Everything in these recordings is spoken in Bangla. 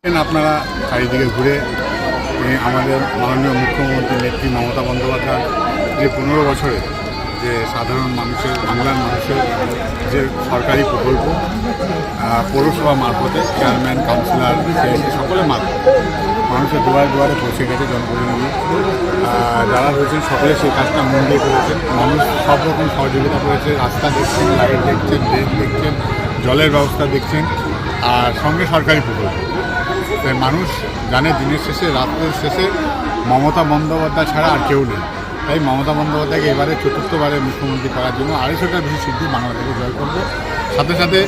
আপনারা চারিদিকে ঘুরে আমাদের মাননীয় মুখ্যমন্ত্রী নেত্রী মমতা বন্দ্যোপাধ্যায় যে ১৫ বছরে যে সাধারণ মানুষের বাংলার মানুষের যে সরকারি প্রকল্প পৌরসভা মারফতে চেয়ারম্যান কাউন্সিলর সকলের মারফত মানুষের দুয়ারে দুয়ারে পৌঁছে গেছে জনপ্রতিনিধি যারা রয়েছেন সকলে সেই কাজটা মন দিয়ে করেছেন। মানুষ সব রকম সহযোগিতা করেছে, রাস্তা দেখছেন, লাইট দেখছেন, ড্রেন দেখছেন, জলের ব্যবস্থা দেখছেন, আর সঙ্গে সরকারি প্রকল্প। তাই মানুষ জানে দিনের শেষে রাত্রের শেষে মমতা বন্দ্যোপাধ্যায় ছাড়া আর কেউ নেই। তাই মমতা বন্দ্যোপাধ্যায়কে এবারে চতুর্থবারে মুখ্যমন্ত্রী করার জন্য ২৫০টার বেশি সিদ্ধি বাংলা থেকে জয় করবে। সাথে সাথে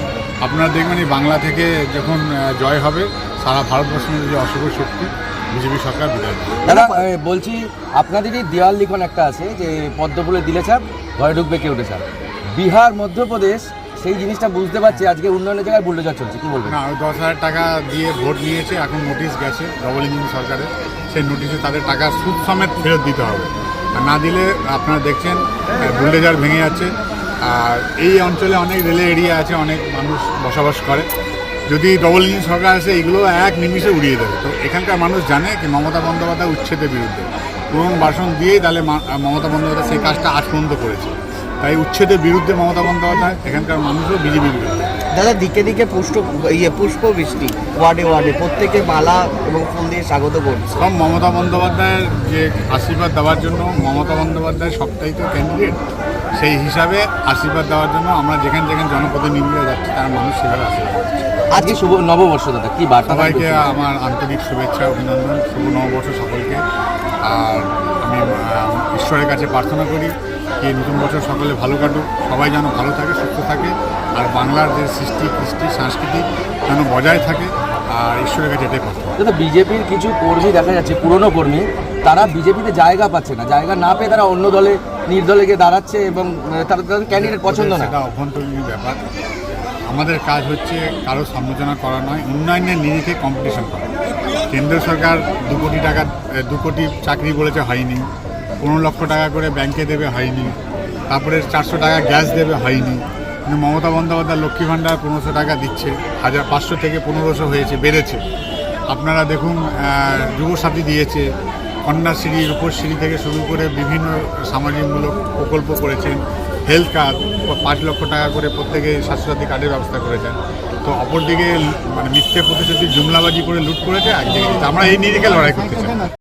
আপনারা দেখবেন এই বাংলা থেকে যখন জয় হবে সারা ভারতবর্ষের যে অশুভ শক্তি বিজেপি সরকার বিদায় দেবে। দাদা বলছি, আপনাদেরই দেওয়াল লিখন একটা আছে যে পদ্মফুলে দিলে চাপ ঘরে ঢুকবে কেউ চাপ। বিহার মধ্যপ্রদেশ সেই জিনিসটা বুঝতে পারছি, আজকে উন্নয়নের জায়গায় বুলডোজার চলছে, কি বলবেন? না, ১০,০০০ টাকা দিয়ে ভোট নিয়েছে, এখন নোটিশ গেছে ডবল ইঞ্জিন সরকারের। সেই নোটিশে তাদের টাকা সুদ সমেত ফেরত দিতে হবে, আর না দিলে আপনারা দেখছেন বুলডোজার ভেঙে যাচ্ছে। আর এই অঞ্চলে অনেক রেলে এরিয়া আছে, অনেক মানুষ বসবাস করে। যদি ডবল ইঞ্জিন সরকার আসে এগুলো এক নিমিষে উড়িয়ে দেবে। তো এখানকার মানুষ জানে কি মমতা বন্দ্যোপাধ্যায় উচ্ছেদের বিরুদ্ধে পুরনো ভাষণ দিয়েই তাহলে মমতা বন্দ্যোপাধ্যায় সেই কাজটা আজ পর্যন্ত করেছে। তাই উচ্ছেদের বিরুদ্ধে মমতা বন্দ্যোপাধ্যায়, এখানকার মানুষও বিজেপির বিরুদ্ধে। দাদা, দিকে দিকে পুষ্প বৃষ্টি, ওয়ার্ডে ওয়ার্ডে প্রত্যেকে মালা এবং ফুল দিয়ে স্বাগত করছে। সব মমতা বন্দ্যোপাধ্যায়ের যে আশীর্বাদ দেওয়ার জন্য, মমতা বন্দ্যোপাধ্যায় সবটাই তো ক্যান্ডিডেট, সেই হিসাবে আশীর্বাদ দেওয়ার জন্য আমরা যেখানে যেখানে জনপ্রতিনিধিরা যাচ্ছি তার মানুষ সেভাবে আশীর্বাদ দিচ্ছে। আজকে শুভ নববর্ষ দাদা, কি বার্তা? সবাইকে আমার আন্তরিক শুভেচ্ছা, অভিনন্দন, শুভ নববর্ষ সকলকে। আর আমি ঈশ্বরের কাছে প্রার্থনা করি কি নতুন বছর সকলে ভালো কাটুক, সবাই যেন ভালো থাকে, সুস্থ থাকে, আর বাংলার যে সৃষ্টি কৃষ্টি সংস্কৃতি যেন বজায় থাকে, আর ঈশ্বরের কাছে এটাই প্রার্থনা। দাদা, বিজেপির কিছু কর্মী দেখা যাচ্ছে, পুরনো কর্মী, তারা বিজেপিতে জায়গা পাচ্ছে না, জায়গা না পেয়ে তারা অন্য দলে নির্দলে গিয়ে দাঁড়াচ্ছে এবং তাদের ক্যান্ডিডেট পছন্দ না। সেটা অভ্যন্তরীণ ব্যাপার। আমাদের কাজ হচ্ছে কারো সমালোচনা করা নয়, উন্নয়নের নিরিখে কম্পিটিশন করা। কেন্দ্র সরকার 2 কোটি চাকরি বলেছে, হয়নি। 15 লক্ষ টাকা করে ব্যাংকে দেবে, হয়নি। তারপরে 400 টাকা গ্যাস দেবে, হয়নি। কিন্তু মমতা বন্দ্যোপাধ্যায় লক্ষ্মী ভাণ্ডার 1500 টাকা দিচ্ছে, 1500 থেকে 1500 হয়েছে, বেড়েছে। আপনারা দেখুন, যুবসাথী দিয়েছে, কন্যাশ্রী, রূপশ্রী থেকে শুরু করে বিভিন্ন সামাজিকমূলক প্রকল্প করেছেন। হেলথ কার্ড 5 লক্ষ টাকা করে প্রত্যেকে স্বাস্থ্যসাথী কার্ডের ব্যবস্থা করেছেন। তো অপরদিকে মিথ্যে প্রতিশ্রুতি জুমলাবাজি করে লুট করেছে একদিকে। আমরা এই নিরিখে লড়াই করতে চাই।